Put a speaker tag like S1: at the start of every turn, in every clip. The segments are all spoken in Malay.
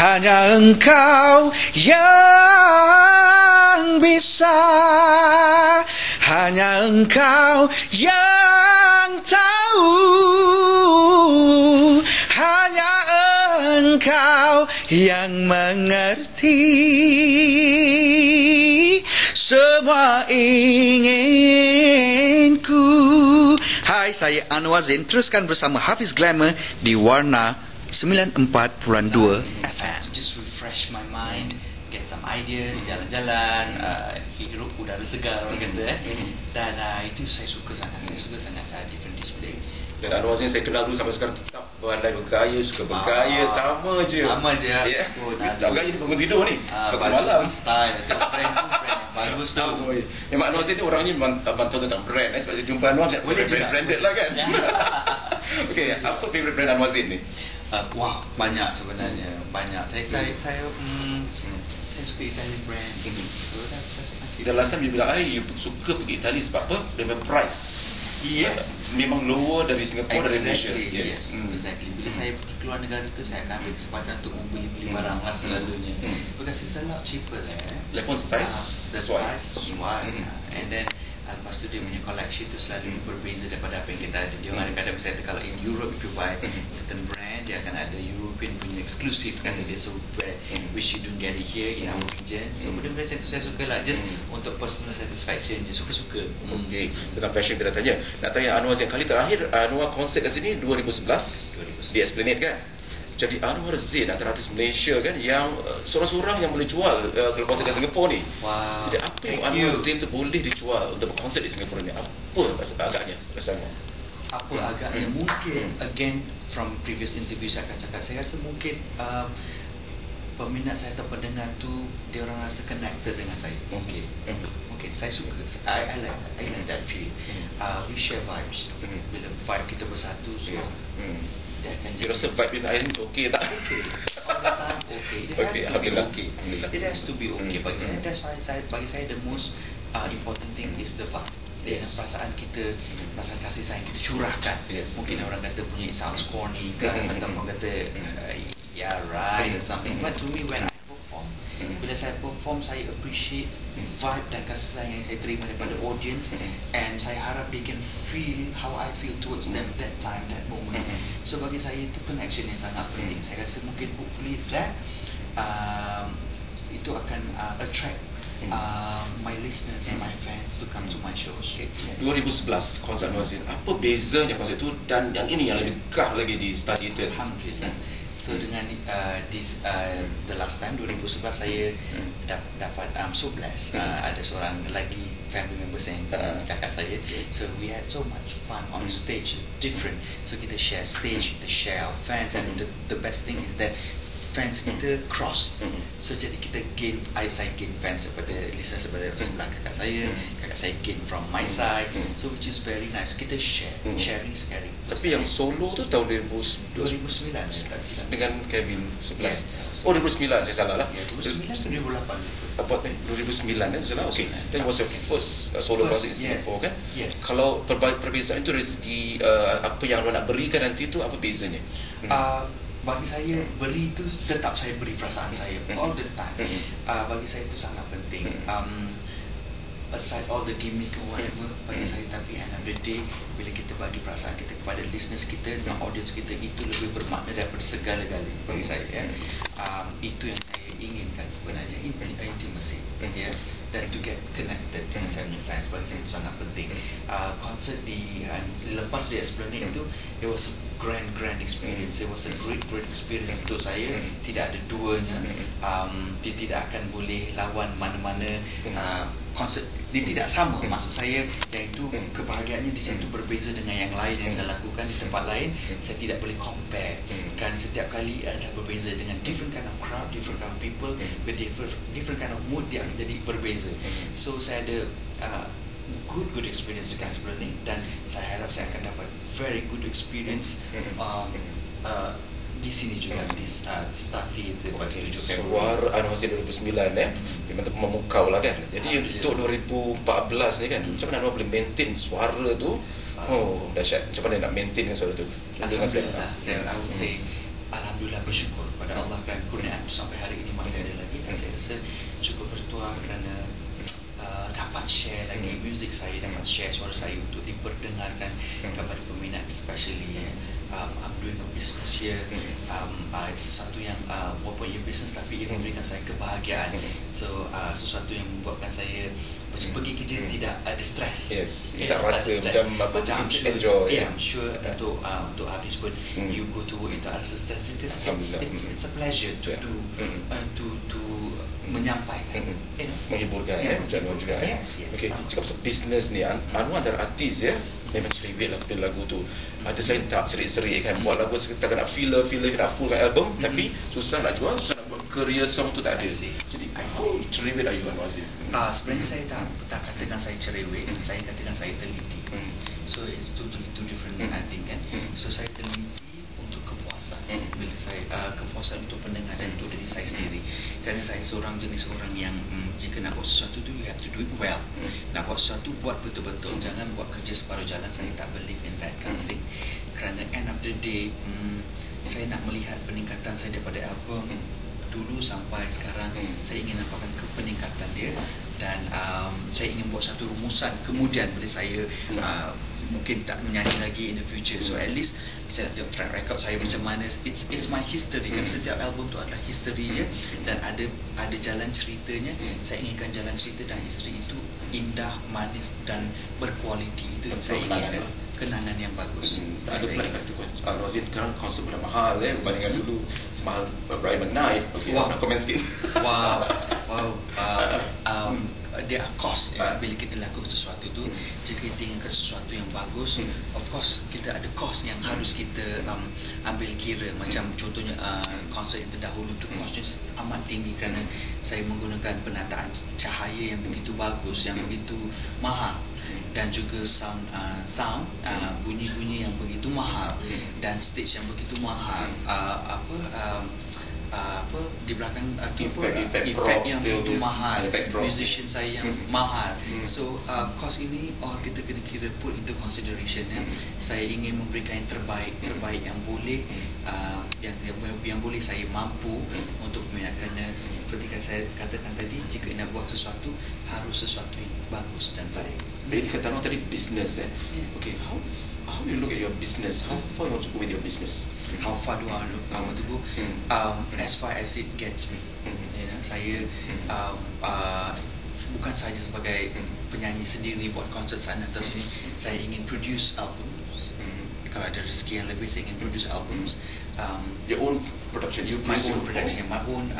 S1: hanya engkau yang bisa, hanya engkau yang tahu, hanya engkau yang mengerti semua inginku. Hai, saya Anwar Zain. Teruskan bersama Hafiz Glamour di Warna 94.2 FM.
S2: Just refresh my mind, get some ideas, jalan-jalan, hirup udara segar orang kata. Dan itu saya suka sangat. Saya suka sangat different display.
S3: Dan Anwar Zain saya kenal dulu sampai sekarang tetap pandai bergaya, suka bergaya, sama je.
S2: Sama je.
S3: Ya. Tak bergaya di bangun tidur ni. Sebab malam.
S2: Style, brand tu brand yang bagus tu.
S3: Memang Anwar Zain ni orangnya bantau tentang brand. Sebab saya jumpa Anwar, saya branded lah kan. Okey, apa favourite brand Anwar Zain ni?
S2: Wah, banyak sebenarnya. Banyak. Saya suka Italian brand. So that's
S3: Dan last time you bilang, you suka pergi Itali sebab apa? Dengan price.
S2: Yes.
S3: Memang lower dari Singapore, dari Malaysia.
S2: Yes. Exactly. Bila saya pergi keluar negara tu, saya akan ambil kesempatan untuk membeli barang lah selalunya. Because it's a lot cheaper there.
S3: Lepas size sesuai.
S2: And then lepas tu dia punya collection tu selalu berbeza daripada apa yang kita ada. Dia orang kadang kata kalau in Europe if you buy certain brand, dia akan ada European punya exclusive kata dia, so brand which you don't get it here in our region. So benda-benda macam tu saya suka lah, just untuk personal satisfaction je, suka-suka.
S3: Okay, tentang fashion kita nak tanya. Nak tanya Anwar Zain, kali terakhir Anwar konsert kat sini 2011 di Esplanade kan? Jadi Anwar Zain antara artis Malaysia kan yang seorang-seorang yang boleh jual kalau konsert kat Singapura ni.
S2: Wow.
S3: Jadi apa yang Anwar Zain tu boleh dijual untuk berkonsert di Singapura ni? Apa agaknya rasa Anwar?
S2: Apa agaknya mungkin again from previous interview saya akan cakap, saya rasa mungkin peminat saya atau pendengar tu dia orang rasa connected dengan saya. Mungkin saya suka, I like that feeling. We share vibes. Bila vibe kita bersatu semua.
S3: You rasa vibe in Ain okey tak?
S2: All the time okay. It has to be okay. It has to be okay. Bagi saya, that's why bagi saya the most important thing is the vibe. Perasaan kita, perasaan kasih sayang kita curahkan. Mungkin orang kata punya it sounds corny kan, atau orang kata yeah right or something. But to me when I perform, bila saya perform, saya appreciate vibe dan kasih sayang yang saya terima daripada audience, and saya harap they can feel how I feel towards them that time, that moment. So bagi saya itu connection yang sangat penting. Saya rasa mungkin hopefully that itu akan attract my listeners, my fans to come to my shows.
S3: 2011 konsert Anwar Zain, apa bezanya konsert itu dan yang ini yang lebih kah lagi di Star Theatre?
S2: Alhamdulillah. So dengan the last time 2011 saya dapat so blessed, ada seorang lelaki family members yang kakak saya. So we had so much fun on stage. It's different. So kita share stage, kita share our fans, and the best thing is that fans kita cross. So jadi kita gain, saya gain fans daripada listeners daripada sebelah kakak saya gain from my side. So which is very nice. Kita sharing is caring.
S3: Tapi yang solo tu tahun 2009 dengan Kevin 11. Oh 2009 saya salah lah.
S2: 2009 2008 itu.
S3: Apa ni? 2009 kan salah. Okay. That was your first solo concert in Singapore kan?
S2: Yes.
S3: Kalau perbezaan itu dari segi apa yang anda nak berikan nanti tu, apa bezanya?
S2: Bagi saya beri itu tetap saya beri perasaan saya all the time. Bagi saya itu sangat penting. Aside all the gimmick or whatever, bagi saya, tapi end of the day bila kita bagi perasaan kita kepada listeners kita dengan audience kita, itu lebih bermakna daripada segala-galanya bagi saya. Itu yang saya inginkan sebenarnya, intimacy, dan to get connected dengan saya punya fans. Bagi saya itu sangat penting. Konsert di lepas di Esplanade itu, it was a grand experience. It was a great experience untuk saya. Tidak ada duanya. Dia tidak akan boleh lawan mana-mana konsert. Dia tidak sama, maksud saya, iaitu kebahagiaannya di situ berbeza dengan yang lain yang saya lakukan di tempat lain. Saya tidak boleh compare, kerana setiap kali adalah berbeza dengan different kind of crowd, different kind of people, with different kind of mood, dia akan jadi berbeza. So saya ada good experience dengan sebelum ni, dan saya harap saya akan dapat very good experience di sini juga, di Star Theatre pada 7 Februari.
S3: Suara Anwar Zain 2009 memang memukau lah kan. Jadi untuk 2014 ni kan, macam mana Anwar boleh maintain suara tu? Oh dahsyat. Macam mana nak maintain suara tu?
S2: Alhamdulillah, saya say alhamdulillah, bersyukur pada Allah kerana kurniaan itu share suara saya untuk diperdengarkan kepada peminat, especially I'm doing a business here. It's sesuatu yang walaupun ia business tapi ia memberikan saya kebahagiaan. So sesuatu yang membuatkan saya macam pergi kerja tidak ada stress.
S3: Yes, tak rasa macam enjoy.
S2: I'm sure untuk habis pun you go to work itu ada stress because it's a pleasure to do to menyampaikan,
S3: menghiburkan macam Anwar juga.
S2: Yes.
S3: Okay, cakap pasal business ni, Anwar antara artis memang cerewet lah betul lagu tu. Ada selain tak serik-serik kan, buat lagu kita nak filler nak full album, tapi susah nak jual, susah nak buat career song tu tak ada. Jadi how cerewet are you, Anwar Aziz?
S2: Sebenarnya saya tak katakan saya cerewet, saya katakan saya teliti. So it's two different thing kan. So saya teliti untuk kepuasan. Bila saya kepuasan untuk pendengar dan untuk diri saya sendiri. Kerana saya seorang jenis orang yang jika nak buat sesuatu tu you have to do it well. Nak buat sesuatu buat betul-betul. Jangan buat kerja separuh jalan. Saya tak believe in that kind of thing. Kerana end of the day saya nak melihat peningkatan saya daripada album dulu sampai sekarang. Saya ingin nampakkan peningkatan dia dan saya ingin buat satu rumusan kemudian bila saya mungkin tak menyanyi lagi in the future. So at least saya nak tengok track record saya macam mana. It's my history kan. Setiap album tu adalah history dia dan ada jalan ceritanya. Saya inginkan jalan cerita dan history itu indah, manis dan berkualiti. Itu yang saya inginkan. Kenangan yang bagus.
S3: Ada plan kata Anwar Aziz sekarang konsert dah mahal berbandingkan dulu. Semahal Brian McKnight. Okay, nak komen sikit.
S2: Wow. There are cost bila kita lakukan sesuatu tu. Jika kita inginkan sesuatu yang bagus, of course kita ada cost yang harus kita ambil kira. Macam contohnya konsert yang terdahulu tu costnya amat tinggi kerana saya menggunakan penataan cahaya yang begitu bagus, yang begitu mahal, dan juga sound bunyi-bunyi yang begitu mahal, dan stage yang begitu mahal, di belakang efek yang begitu mahal, musician saya yang mahal. So cost ini kita kena kira put into consideration ya. Saya ingin memberikan yang terbaik yang boleh yang boleh saya mampu untuk peminat. Kerana seperti saya katakan tadi, jika nak buat sesuatu harus sesuatu yang bagus dan baik.
S3: Jadi kata tadi business okay, how you look at your business? How far you want to go with your business?
S2: How far do I want to go? As far as it gets me. Saya bukan saja sebagai penyanyi sendiri buat konsert sana atau sini. Saya ingin produce album. Kalau ada rezeki yang lebih, saya ingin produce albums.
S3: Your own production,
S2: my own production, my own.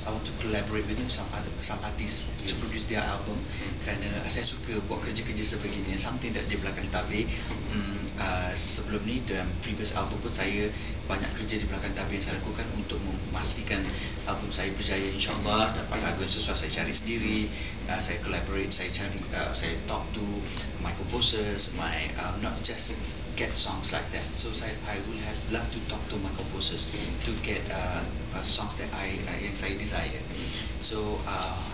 S2: I want to collaborate with some artists to produce their album. Kerana saya suka buat kerja-kerja sebegini, something that di belakang tabir. Sebelum ni dalam previous album pun saya banyak kerja di belakang tabir yang saya lakukan untuk memastikan album saya berjaya, insyaAllah dapat lagu yang sesuai saya cari sendiri. Saya collaborate, saya cari, saya talk to my composers, my not just get songs like that. So I will have love to talk to my composers to get songs that yang saya desire. So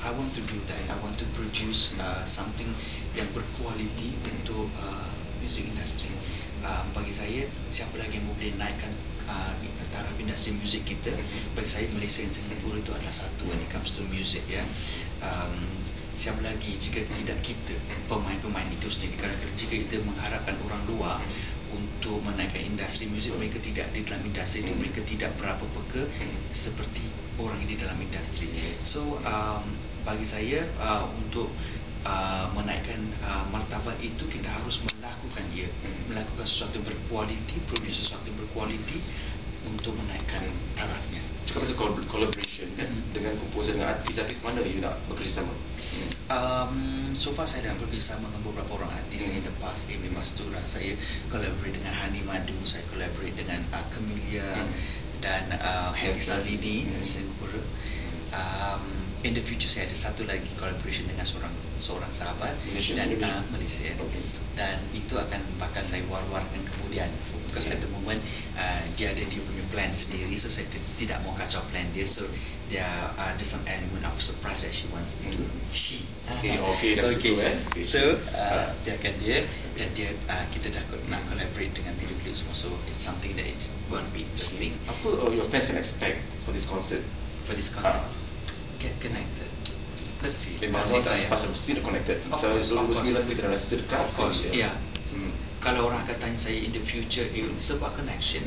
S2: I want to do that. I want to produce something yang berkualiti untuk music industry. Bagi saya, siapa lagi yang boleh naikkan taraf industri muzik kita? Bagi saya, Malaysia dan Singapura itu adalah satu when it comes to music ya. Siapa lagi jika tidak kita, pemain-pemain itu sendiri. Kerana jika kita mengharapkan orang luar untuk menaikkan industri muzik, mereka tidak di dalam industri itu, mereka tidak berapa peka seperti orang di dalam industri. So bagi saya untuk menaikkan martabat itu, kita harus melakukan melakukan sesuatu yang berkualiti, produce sesuatu yang berkualiti untuk menaikkan tarafnya.
S3: Cakap pasal collaboration kan, dengan komposer, dengan artis mana you nak bekerjasama?
S2: So far saya dah bekerjasama dengan beberapa orang artis in the past. Amy Mastura, saya collaborate dengan Hani Madu, saya collaborate dengan Camelia dan Harry Salini dari Singapura. In the future saya ada satu lagi collaboration dengan seorang sahabat dan Malaysia. Dan itu akan bakal saya war-warkan kemudian. Because at the moment dia ada dia punya plan sendiri, so saya tidak mau kacau plan dia. So there's some element of surprise that she wants to do. So dia akan dan kita dah nak collaborate dengan video clip semua. So it's something that it's going to be interesting.
S3: Apa your fans can expect for this concert?
S2: Get connected.
S3: Memang
S2: Masih
S3: saya pasal mesti connected. So 2009 kita dah rasa dekat.
S2: Of course,
S3: ya.
S2: yeah. Kalau orang akan tanya saya in the future, sebab connection.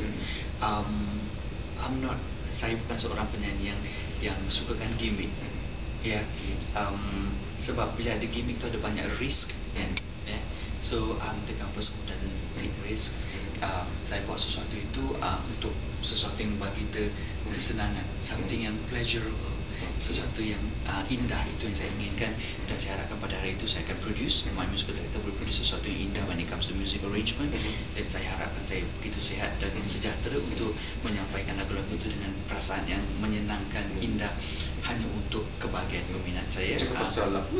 S2: Saya bukan seorang penyanyi yang sukakan gimmick. Ya. Sebab bila ada gimmick tu ada banyak risk. So I'm the kind of person who doesn't take risk. Saya buat sesuatu itu untuk sesuatu yang bagi kita kesenangan, something yang pleasurable, sesuatu yang indah. Itu yang saya inginkan, dan saya harapkan pada hari itu saya akan produce, my musical director will produce sesuatu yang indah when it comes to music arrangement. Dan saya harapkan saya begitu sehat dan sejahtera untuk menyampaikan lagu-lagu itu dengan perasaan yang menyenangkan, indah, hanya untuk kebahagiaan peminat saya.
S3: Cakap pasal apa,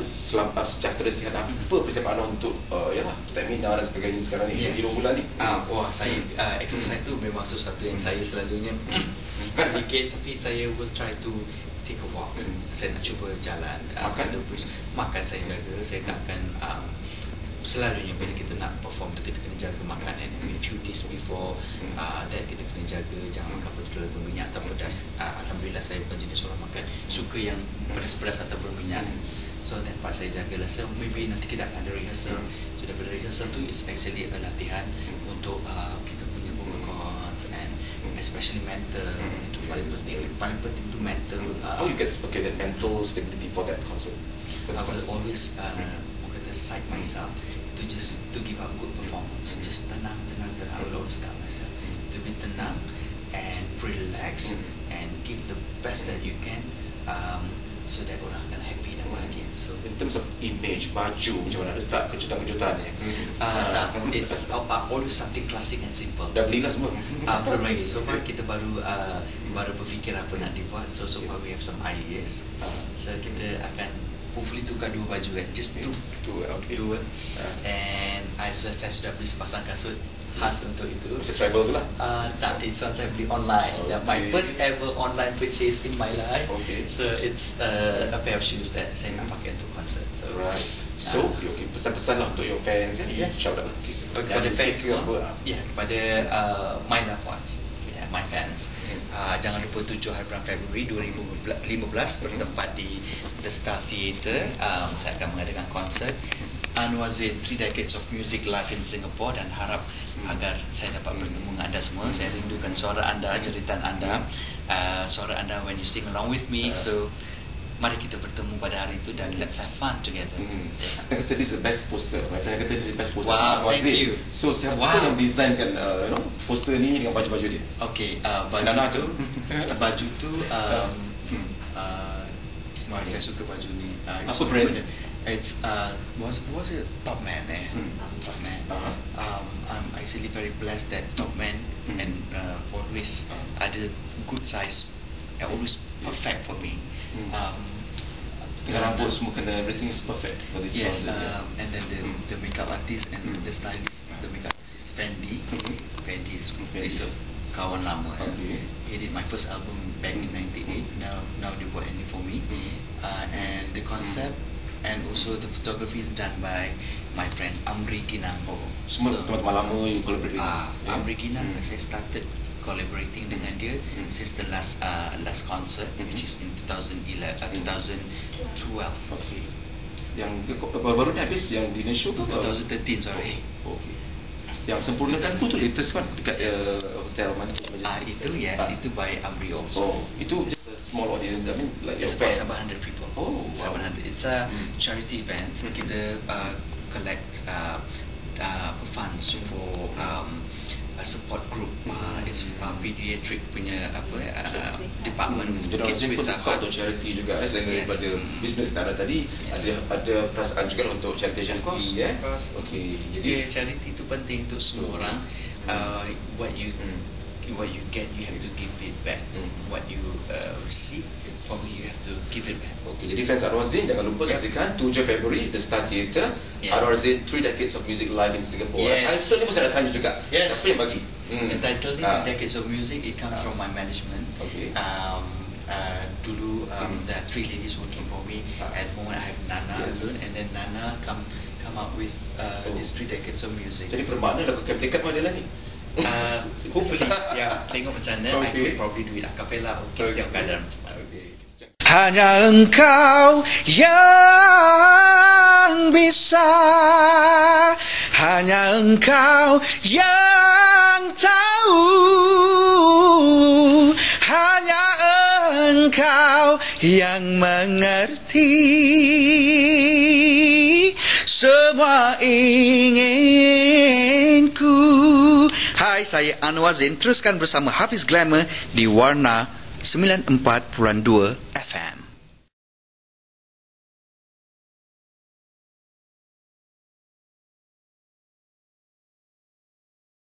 S3: sejahtera sihat, apa persiapan anda untuk yalah stamina dan sebagainya sekarang ni, hero bulan ni?
S2: Wah, saya exercise tu memang sesuatu yang saya selalunya sedikit, tapi saya will try to take a walk. Saya nak cuba jalan, makan saya jaga. Saya takkan selalunya bila kita nak perform tu kita kena jaga makanan. A few days before that kita kena jaga, jangan makan terlalu berminyak atau pedas. Alhamdulillah saya bukan jenis orang makan suka yang pedas-pedas atau berminyak. So that part saya jagalah. So maybe nanti kita akan ada rehearsal. So daripada rehearsal tu is actually a latihan untuk kita punya vocal cords and especially mental. Itu paling penting tu mental.
S3: How you get that mental stability for that concert?
S2: I will always psych myself to just to give a good performance. Just tenang. I will always tell myself to be tenang and relax and give the best that you can, so that orang akan happy dan bahagia. So
S3: in terms of image, baju macam mana, letak kejutan-kejutan ni?
S2: It's always something classic and simple.
S3: Dah belilah semua?
S2: Belum lagi. So far kita baru berfikir apa nak dibuat. So far we have some ideas. So kita akan hopefully tukar 2 baju kan. Just two. And saya sudah beli sepasang kasut khas untuk itu.
S3: Macam tribal tu lah?
S2: Tak, it's one saya beli online. My first ever online purchase in my life. So it's a pair of shoes that saya nak pakai untuk concert. So
S3: right. So pesan-pesan lah untuk your fans kan? Shout out
S2: kepada fans semua. Kepada my loved ones, my fans. Jangan lupa 7 hari bulan Februari 2015 bertempat di The Star Theatre. Saya akan mengadakan konsert Anwar Zain 3 Decades of Music Live in Singapore, dan harap agar saya dapat bertemu dengan anda semua. Saya rindukan suara anda, jeritan anda, suara anda when you sing along with me. So mari kita bertemu pada hari itu dan let's have fun together.
S3: Saya kata this is the best poster. Saya kata this is the best poster.
S2: Wow, thank you.
S3: So siapa yang designkan poster ni dengan baju-baju dia?
S2: Okay, baju tu saya suka baju ni.
S3: Apa brand?
S2: It's was it Top Man? Top Man. I'm actually very blessed that Top Man and always ada good size, always perfect for me.
S3: Dengan rambut semua kena, everything is perfect for this.
S2: Yes, and then the makeup artist and the stylist, the makeup artist is Fendi. Fendi is a kawan lama. He did my first album back in 98. Now they bought any for me. And the concept and also the photography is done by my friend Amri Kinang.
S3: Semua teman-teman lama you collaborate dengan?
S2: Amri Kinang, saya started collaborating dengan dia since the last concert, which is in 2012.
S3: Yang baru ni habis yang di show tu
S2: 2013, sorry.
S3: Yang sempurnakan tu latest kan dekat hotel mana?
S2: Itu itu by Amri also.
S3: Itu just a small audience, I mean like your
S2: fans.
S3: fans.
S2: 700 people. 700. It's a charity event. Kita collect funds for a support group. It's pediatric punya department.
S3: Jadi orang pun dapat untuk charity juga, selain daripada bisnes anda tadi, ada perasaan juga untuk charity.
S2: Jadi charity itu penting untuk semua orang. What you get, you have to give it back. What you receive from me, you have to give it back.
S3: Jadi fans Anwar Zain, jangan lupa saksikan 7 Februari The Star Theatre. Anwar Zain 3 Decades of Music Live in Singapore. Title ni pun saya nak tanya juga. Siapa yang bagi?
S2: The title ni Decades of Music, it comes from my management. Dulu there are 3 ladies working for me. At the moment I have Nana alone, and then Nana come up with these 3 Decades of Music.
S3: Jadi bermakna lagu Capricorn mana ni?
S2: Hopefully, tengok macam mana. I could probably do it a cappella. Tengok keadaan macam mana.
S1: Hanya engkau yang bisa, hanya engkau yang tahu, hanya engkau yang mengerti semua inginku. Hai, saya Anwar Zain. Teruskan bersama Hafiz Glamour di Warna 94.2 FM.